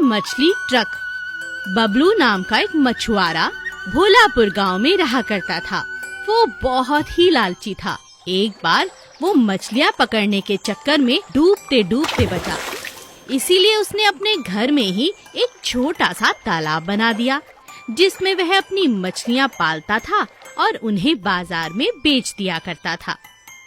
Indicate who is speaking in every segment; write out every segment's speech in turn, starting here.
Speaker 1: मछली ट्रक। बबलू नाम का एक मछुआरा भोलापुर गांव में रहा करता था। वो बहुत ही लालची था। एक बार वो मछलियां पकड़ने के चक्कर में डूबते डूबते बचा। इसीलिए उसने अपने घर में ही एक छोटा सा तालाब बना दिया, जिसमें वह अपनी मछलियां पालता था और उन्हें बाजार में बेच दिया करता था।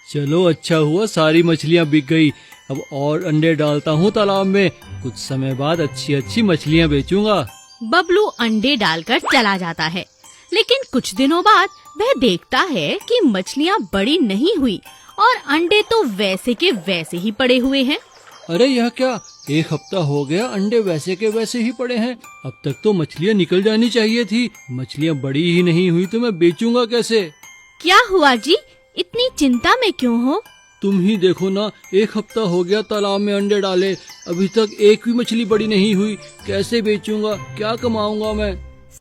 Speaker 2: चलो अच्छा हुआ, सारी मछलियाँ बिक गई। अब और अंडे डालता हूँ तालाब में। कुछ समय बाद अच्छी अच्छी मछलियाँ बेचूंगा।
Speaker 1: बबलू अंडे डालकर चला जाता है, लेकिन कुछ दिनों बाद वह देखता है कि मछलियाँ बड़ी नहीं हुई और अंडे तो वैसे के वैसे ही पड़े हुए हैं।
Speaker 2: अरे यह क्या, एक हफ्ता हो गया अंडे वैसे के वैसे ही पड़े हैं। अब तक तो मछलियाँ निकल जानी चाहिए थी। मछलियाँ बड़ी ही नहीं हुई तो मैं बेचूंगा कैसे?
Speaker 1: क्या हुआ जी, इतनी चिंता में क्यों हो?
Speaker 2: तुम ही देखो ना, एक हफ्ता हो गया तालाब में अंडे डाले, अभी तक एक भी मछली बड़ी नहीं हुई। कैसे बेचूंगा, क्या कमाऊंगा मैं?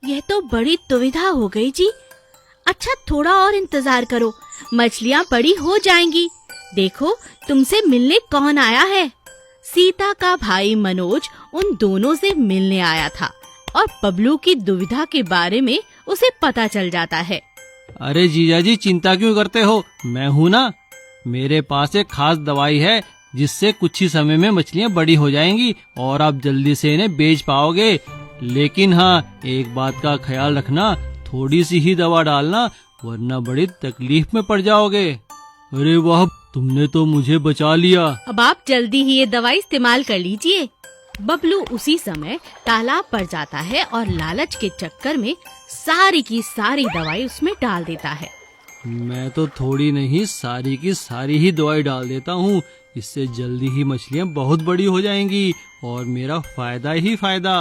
Speaker 1: यह तो बड़ी दुविधा हो गई जी। अच्छा थोड़ा और इंतजार करो, मछलियाँ बड़ी हो जाएंगी। देखो तुमसे मिलने कौन आया है। सीता का भाई मनोज उन दोनों से मिलने आया था और बबलू की दुविधा के बारे में उसे पता चल जाता है।
Speaker 2: अरे जीजा जी, चिंता क्यों करते हो? मैं हूँ ना। मेरे पास एक खास दवाई है जिससे कुछ ही समय में मछलियाँ बड़ी हो जाएंगी और आप जल्दी से इन्हें बेच पाओगे। लेकिन हाँ, एक बात का ख्याल रखना, थोड़ी सी ही दवा डालना, वरना बड़ी तकलीफ में पड़ जाओगे। अरे वाह, तुमने तो मुझे बचा लिया।
Speaker 1: अब आप जल्दी ही ये दवाई इस्तेमाल कर लीजिए। बबलू उसी समय तालाब पर जाता है और लालच के चक्कर में सारी की सारी दवाई उसमें डाल देता है।
Speaker 2: मैं तो थोड़ी नहीं, सारी की सारी ही दवाई डाल देता हूँ। इससे जल्दी ही मछलियाँ बहुत बड़ी हो जाएंगी और मेरा फायदा ही फायदा।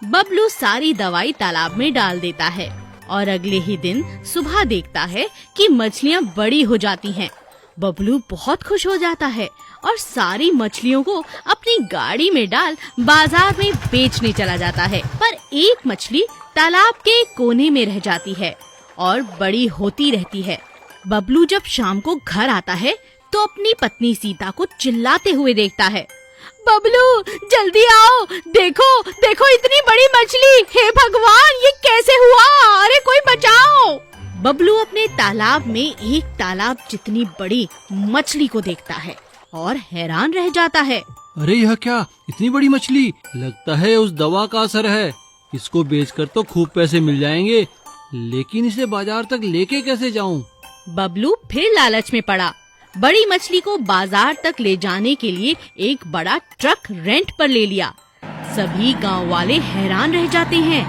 Speaker 1: बबलू सारी दवाई तालाब में डाल देता है और अगले ही दिन सुबह देखता है कि मछलियाँ बड़ी हो जाती हैं। बबलू बहुत खुश हो जाता है और सारी मछलियों को अपनी गाड़ी में डाल बाजार में बेचने चला जाता है। पर एक मछली तालाब के कोने में रह जाती है और बड़ी होती रहती है। बबलू जब शाम को घर आता है तो अपनी पत्नी सीता को चिल्लाते हुए देखता है। बबलू जल्दी आओ, देखो देखो इतनी बड़ी मछली, हे भगवान ये कैसे हुआ, अरे कोई बचाओ। बबलू अपने तालाब में एक तालाब जितनी बड़ी मछली को देखता है और हैरान रह जाता है।
Speaker 2: अरे यह क्या, इतनी बड़ी मछली? लगता है उस दवा का असर है। इसको बेचकर तो खूब पैसे मिल जाएंगे, लेकिन इसे बाजार तक लेके कैसे जाऊं?
Speaker 1: बबलू फिर लालच में पड़ा। बड़ी मछली को बाजार तक ले जाने के लिए एक बड़ा ट्रक रेंट पर ले लिया। सभी गांव वाले हैरान रह जाते हैं।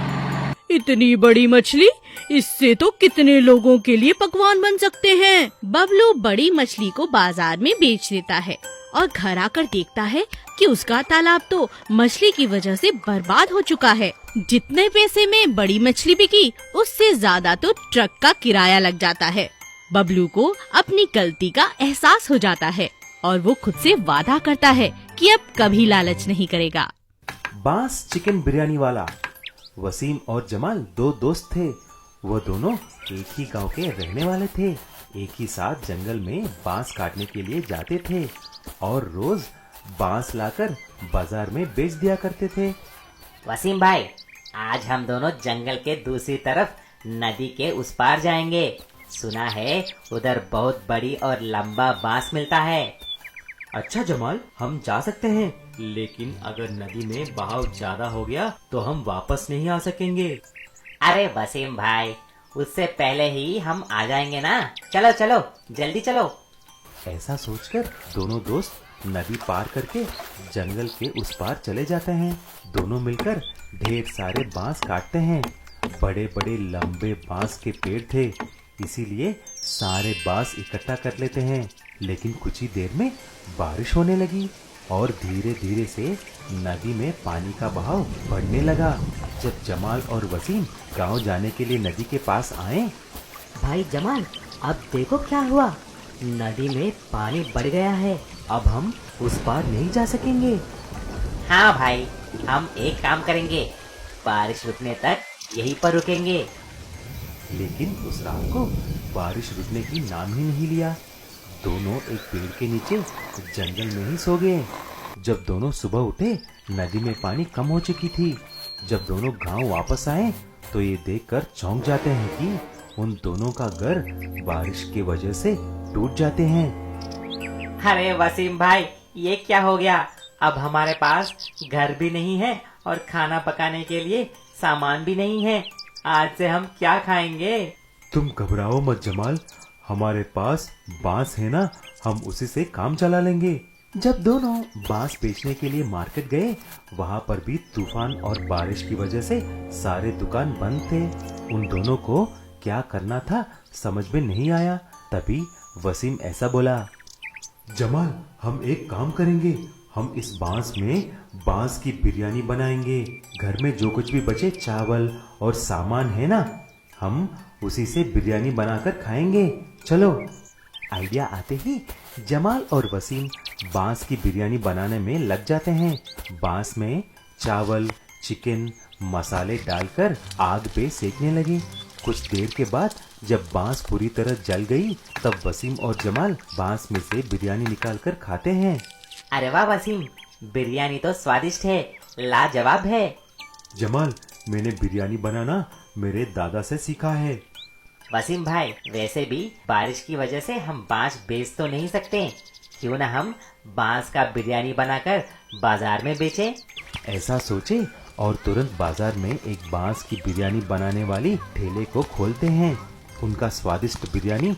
Speaker 1: इतनी बड़ी मछली, इससे तो कितने लोगों के लिए पकवान बन सकते हैं। बबलू बड़ी मछली को बाजार में बेच देता है और घर आकर देखता है कि उसका तालाब तो मछली की वजह से बर्बाद हो चुका है। जितने पैसे में बड़ी मछली बिकी, उससे ज्यादा तो ट्रक का किराया लग जाता है। बबलू को अपनी गलती का एहसास हो जाता है और वो खुद से वादा करता है कि अब कभी लालच नहीं करेगा।
Speaker 3: बांस चिकन बिरयानी वाला। वसीम और जमाल दो दोस्त थे। वो दोनों एक ही गांव के रहने वाले थे। एक ही साथ जंगल में बांस काटने के लिए जाते थे और रोज बांस लाकर बाजार में बेच दिया करते थे।
Speaker 4: वसीम भाई, आज हम दोनों जंगल के दूसरी तरफ नदी के उस पार जाएंगे। सुना है उधर बहुत बड़ी और लंबा बांस मिलता है।
Speaker 3: अच्छा जमाल, हम जा सकते हैं, लेकिन अगर नदी में बहाव ज्यादा हो गया तो हम वापस नहीं आ सकेंगे।
Speaker 4: अरे वसीम भाई, उससे पहले ही हम आ जाएंगे ना। चलो चलो, जल्दी चलो।
Speaker 3: ऐसा सोचकर दोनों दोस्त नदी पार करके जंगल के उस पार चले जाते हैं। दोनों मिलकर ढेर सारे बांस काटते हैं। बड़े बड़े लंबे बांस के पेड़ थे, इसीलिए सारे बांस इकट्ठा कर लेते हैं। लेकिन कुछ ही देर में बारिश होने लगी और धीरे धीरे से नदी में पानी का बहाव बढ़ने लगा। जब जमाल और वसीम गांव जाने के लिए नदी के पास आए।
Speaker 4: भाई जमाल, अब देखो क्या हुआ, नदी में पानी बढ़ गया है।
Speaker 3: अब हम उस पार नहीं जा सकेंगे।
Speaker 4: हाँ भाई, हम एक काम करेंगे, बारिश रुकने तक यहीं पर रुकेंगे।
Speaker 3: लेकिन उस रात को बारिश रुकने की नाम ही नहीं लिया। दोनों एक पेड़ के नीचे जंगल में ही सो गए। जब दोनों सुबह उठे, नदी में पानी कम हो चुकी थी। जब दोनों गांव वापस आए तो ये देखकर चौंक जाते हैं कि उन दोनों का घर बारिश की वजह से टूट जाते हैं।
Speaker 4: अरे वसीम भाई, ये क्या हो गया? अब हमारे पास घर भी नहीं है और खाना पकाने के लिए सामान भी नहीं है। आज से हम क्या खाएंगे?
Speaker 3: तुम घबराओ मत जमाल, हमारे पास बांस है ना, हम उसी से काम चला लेंगे। जब दोनों बांस बेचने के लिए मार्केट गए, वहाँ पर भी तूफान और बारिश की वजह से सारे दुकान बंद थे। उन दोनों को क्या करना था समझ में नहीं आया। तभी वसीम ऐसा बोला, जमाल हम एक काम करेंगे, हम इस बांस में बांस की बिरयानी बनाएंगे। घर में जो कुछ भी बचे चावल और सामान है ना, हम उसी से बिरयानी बनाकर खाएंगे। चलो। आइडिया आते ही जमाल और वसीम बांस की बिरयानी बनाने में लग जाते हैं। बांस में चावल, चिकन, मसाले डालकर आग पे सेकने लगे। कुछ देर के बाद जब बांस पूरी तरह जल गई, तब वसीम और जमाल बांस में से बिरयानी निकालकर खाते हैं।
Speaker 4: अरे वाह वसीम, बिरयानी तो स्वादिष्ट है, लाजवाब है।
Speaker 3: जमाल, मैंने बिरयानी बनाना मेरे दादा से सीखा है।
Speaker 4: वसीम भाई, वैसे भी बारिश की वजह से हम बांस बेच तो नहीं सकते, क्यों ना हम बांस का बिरयानी बनाकर बाजार में बेचें?
Speaker 3: ऐसा सोचे और तुरंत बाजार में एक बांस की बिरयानी बनाने वाली ठेले को खोलते हैं। उनका स्वादिष्ट बिरयानी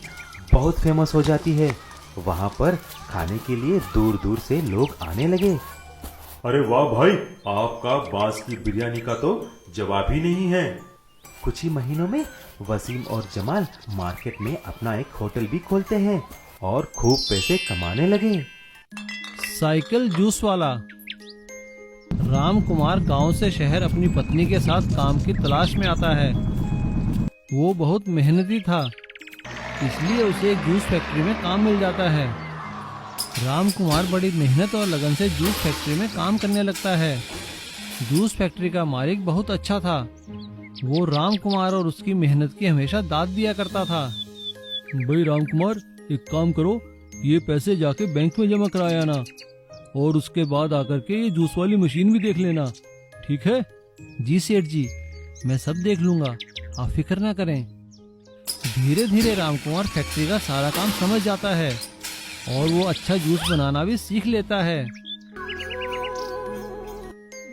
Speaker 3: बहुत फेमस हो जाती है। वहाँ पर खाने के लिए दूर दूर से लोग आने लगे। अरे वाह भाई, आपका बांस की बिरयानी का तो जवाब ही नहीं है। कुछ ही महीनों में वसीम और जमाल मार्केट में अपना एक होटल भी खोलते हैं और खूब पैसे कमाने लगे।
Speaker 2: साइकिल जूस वाला। राम कुमार गांव से शहर अपनी पत्नी के साथ काम की तलाश में आता है। वो बहुत मेहनती था, इसलिए उसे एक जूस फैक्ट्री में काम मिल जाता है। राम कुमार बड़ी मेहनत और लगन से जूस फैक्ट्री में काम करने लगता है। जूस फैक्ट्री का मालिक बहुत अच्छा था। वो राम कुमार और उसकी मेहनत की हमेशा दाद दिया करता था। भाई राम कुमार, एक काम करो, ये पैसे जाके बैंक में जमा कराया ना, और उसके बाद आकर के ये जूस वाली मशीन भी देख लेना, ठीक है? जी सेठ जी, मैं सब देख लूंगा, आप फिक्र ना करें। धीरे धीरे राम कुमार फैक्ट्री का सारा काम समझ जाता है और वो अच्छा जूस बनाना भी सीख लेता है।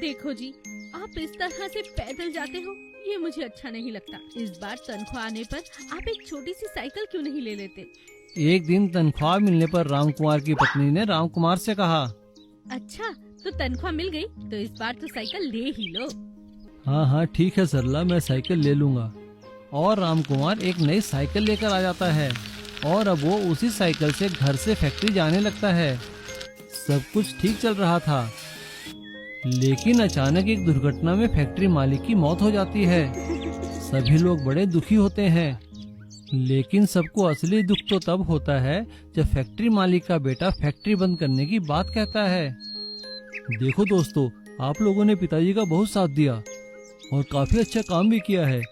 Speaker 1: देखो जी, आप इस तरह से पैदल जाते हो, ये मुझे अच्छा नहीं लगता। इस बार तनख्वाह आने पर आप एक छोटी सी साइकिल क्यों नहीं ले लेते?
Speaker 2: एक दिन तनख्वाह मिलने पर राम कुमार की पत्नी ने राम कुमार से कहा,
Speaker 1: अच्छा, तो तनख्वाह मिल गई तो इस बार तो साइकिल ले ही लो।
Speaker 2: हाँ हाँ ठीक है सरला, मैं साइकिल ले लूंगा। और राम कुमार एक नई साइकिल लेकर आ जाता है और अब वो उसी साइकिल से घर से फैक्ट्री जाने लगता है। सब कुछ ठीक चल रहा था, लेकिन अचानक एक दुर्घटना में फैक्ट्री मालिक की मौत हो जाती है। सभी लोग बड़े दुखी होते हैं, लेकिन सबको असली दुख तो तब होता है जब फैक्ट्री मालिक का बेटा फैक्ट्री बंद करने की बात कहता है। देखो दोस्तों, आप लोगों ने पिताजी का बहुत साथ दिया और काफी अच्छा काम भी किया है,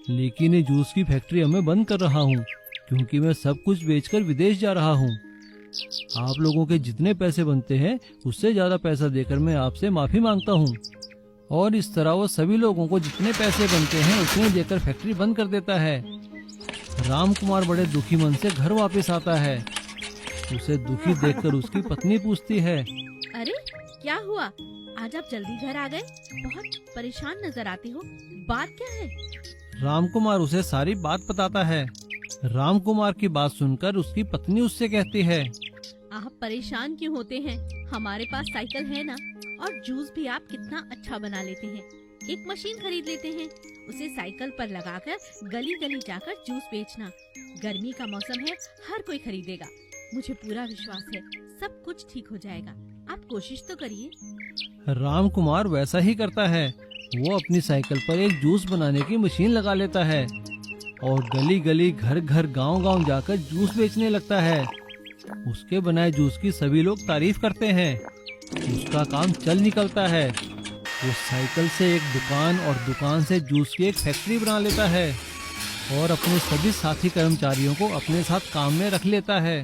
Speaker 2: लेकिन ये जूस की फैक्ट्री मैं बंद कर रहा हूँ क्योंकि मैं सब कुछ बेचकर विदेश जा रहा हूँ। आप लोगों के जितने पैसे बनते हैं उससे ज्यादा पैसा देकर मैं आपसे माफी मांगता हूँ। और इस तरह वो सभी लोगों को जितने पैसे बनते हैं उतने देकर फैक्ट्री बंद कर देता है। राम कुमार बड़े दुखी मन से घर वापस आता है। उसे दुखी देखकर उसकी पत्नी पूछती है,
Speaker 1: अरे क्या हुआ, आज आप जल्दी घर आ गए? बहुत परेशान नजर आते हो, बात क्या है?
Speaker 2: राम कुमार उसे सारी बात बताता है। राम कुमार की बात सुनकर उसकी पत्नी उससे कहती है,
Speaker 1: आप परेशान क्यों होते हैं? हमारे पास साइकिल है ना, और जूस भी आप कितना अच्छा बना लेते हैं। एक मशीन खरीद लेते हैं, उसे साइकिल पर लगाकर गली गली जाकर जूस बेचना। गर्मी का मौसम है, हर कोई खरीदेगा। मुझे पूरा विश्वास है सब कुछ ठीक हो जाएगा, आप कोशिश तो करिए।
Speaker 2: राम कुमार वैसा ही करता है। वो अपनी साइकिल पर एक जूस बनाने की मशीन लगा लेता है और गली गली घर घर गांव गांव जाकर जूस बेचने लगता है। उसके बनाए जूस की सभी लोग तारीफ करते हैं। उसका काम चल निकलता है। वो साइकिल से एक दुकान और दुकान से जूस की एक फैक्ट्री बना लेता है और अपने सभी साथी कर्मचारियों को अपने साथ काम में रख लेता है।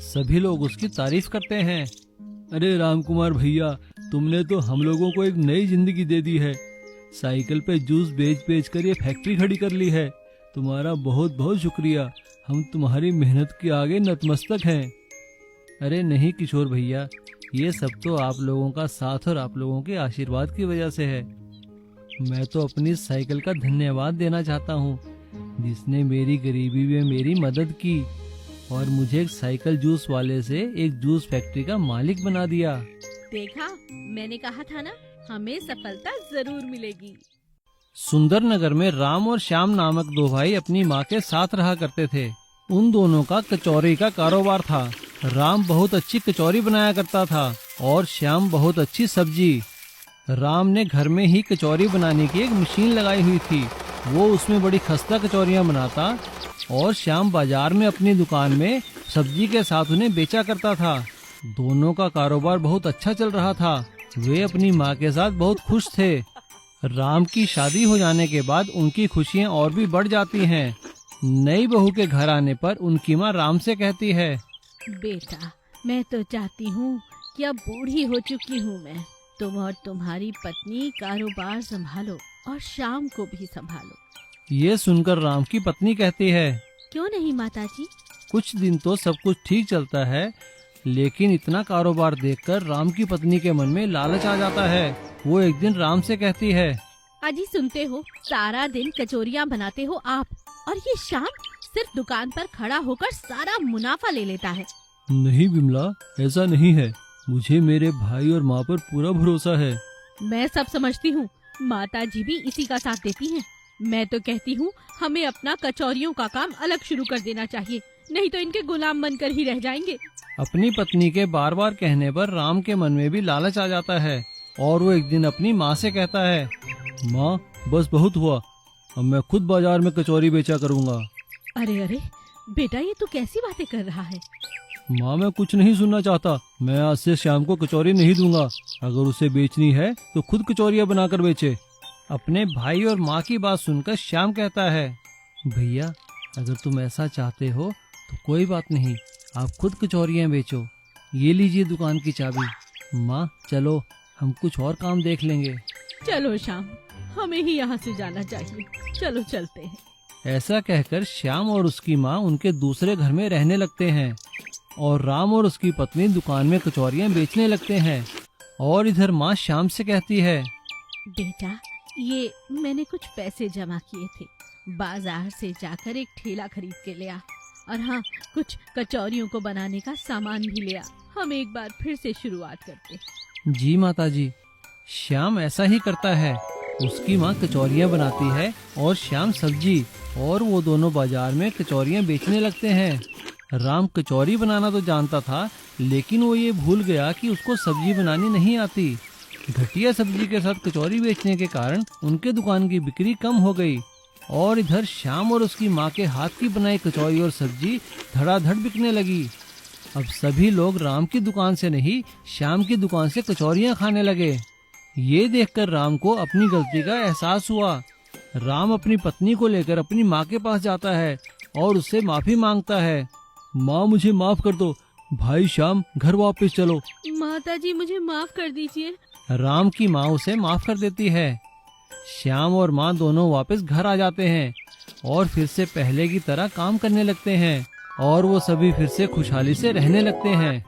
Speaker 2: सभी लोग उसकी तारीफ करते हैं। अरे रामकुमार भैया, तुमने तो हम लोगों को एक नई जिंदगी दे दी है। साइकिल पे जूस बेच बेच कर ये फैक्ट्री खड़ी कर ली है। तुम्हारा बहुत बहुत शुक्रिया। हम तुम्हारी मेहनत के आगे नतमस्तक हैं। अरे नहीं किशोर भैया, ये सब तो आप लोगों का साथ और आप लोगों के आशीर्वाद की वजह से है। मैं तो अपनी साइकिल का धन्यवाद देना चाहता हूँ, जिसने मेरी गरीबी में मेरी मदद की और मुझे एक साइकिल जूस वाले से एक जूस फैक्ट्री का मालिक बना दिया।
Speaker 1: देखा, मैंने कहा था ना, हमें सफलता जरूर मिलेगी।
Speaker 2: सुंदरनगर में राम और श्याम नामक दो भाई अपनी माँ के साथ रहा करते थे। उन दोनों का कचौरी का कारोबार था। राम बहुत अच्छी कचौरी बनाया करता था और श्याम बहुत अच्छी सब्जी। राम ने घर में ही कचौरी बनाने की एक मशीन लगाई हुई थी। वो उसमें बड़ी खस्ता कचौरियाँ बनाता और श्याम बाजार में अपनी दुकान में सब्जी के साथ उन्हें बेचा करता था। दोनों का कारोबार बहुत अच्छा चल रहा था। वे अपनी माँ के साथ बहुत खुश थे। राम की शादी हो जाने के बाद उनकी खुशियाँ और भी बढ़ जाती हैं। नई बहू के घर आने पर उनकी माँ राम से कहती है,
Speaker 1: बेटा, मैं तो चाहती हूँ कि अब बूढ़ी हो चुकी हूँ मैं, तुम और तुम्हारी पत्नी कारोबार संभालो और शाम को भी संभालो।
Speaker 2: ये सुनकर राम की पत्नी कहती है,
Speaker 1: क्यों नहीं माताजी?
Speaker 2: कुछ दिन तो सब कुछ ठीक चलता है, लेकिन इतना कारोबार देखकर राम की पत्नी के मन में लालच आ जाता है। वो एक दिन राम से कहती है,
Speaker 1: अजी सुनते हो, सारा दिन कचौरियाँ बनाते हो आप, और ये शाम सिर्फ दुकान पर खड़ा होकर सारा मुनाफा ले लेता है।
Speaker 2: नहीं बिमला, ऐसा नहीं है। मुझे मेरे भाई और माँ पर पूरा भरोसा है।
Speaker 1: मैं सब समझती हूँ, माताजी भी इसी का साथ देती हैं। मैं तो कहती हूँ हमें अपना कचौरियों का काम अलग शुरू कर देना चाहिए, नहीं तो इनके गुलाम बनकर ही रह जाएंगे।
Speaker 2: अपनी पत्नी के बार बार कहने पर राम के मन में भी लालच आ जाता है और वो एक दिन अपनी माँ से कहता है, माँ बस बहुत हुआ, अब मैं खुद बाजार में कचौरी बेचा करूँगा।
Speaker 1: अरे अरे बेटा, ये तू कैसी बातें कर रहा है?
Speaker 2: माँ मैं कुछ नहीं सुनना चाहता। मैं आज से शाम को कचौरी नहीं दूंगा। अगर उसे बेचनी है तो खुद कचौरियाँ बनाकर बेचे। अपने भाई और माँ की बात सुनकर श्याम कहता है, भैया अगर तुम ऐसा चाहते हो तो कोई बात नहीं, आप खुद कचौरियाँ बेचो। ये लीजिए दुकान की चाबी। माँ चलो हम कुछ और काम देख लेंगे।
Speaker 1: चलो शाम, हमें ही यहाँ से जाना चाहिए, चलो चलते हैं।
Speaker 2: ऐसा कहकर श्याम और उसकी माँ उनके दूसरे घर में रहने लगते हैं और राम और उसकी पत्नी दुकान में कचौरियाँ बेचने लगते हैं। और इधर माँ श्याम से कहती है,
Speaker 1: बेटा, ये मैंने कुछ पैसे जमा किए थे, बाजार से जाकर एक ठेला खरीद के ले आ, और हाँ, कुछ कचौरियों को बनाने का सामान भी ले आ। हम एक बार फिर से शुरुआत करते।
Speaker 2: जी माताजी। श्याम ऐसा ही करता है। उसकी माँ कचौरियाँ बनाती है और श्याम सब्जी, और वो दोनों बाजार में कचौरियाँ बेचने लगते हैं। राम कचौरी बनाना तो जानता था, लेकिन वो ये भूल गया कि उसको सब्जी बनानी नहीं आती। घटिया सब्जी के साथ कचौरी बेचने के कारण उनके दुकान की बिक्री कम हो गई और इधर श्याम और उसकी माँ के हाथ की बनाई कचौरी और सब्जी धड़ाधड़ बिकने लगी। अब सभी लोग राम की दुकान से नहीं, श्याम की दुकान से कचौरियाँ खाने लगे। ये देखकर राम को अपनी गलती का एहसास हुआ। राम अपनी पत्नी को लेकर अपनी माँ के पास जाता है और उससे माफी मांगता है। माँ मुझे माफ कर दो, भाई श्याम घर वापस चलो।
Speaker 1: माताजी मुझे माफ कर दीजिए।
Speaker 2: राम की माँ उसे माफ कर देती है। श्याम और माँ दोनों वापस घर आ जाते हैं और फिर से पहले की तरह काम करने लगते हैं और वो सभी फिर से खुशहाली से रहने लगते हैं।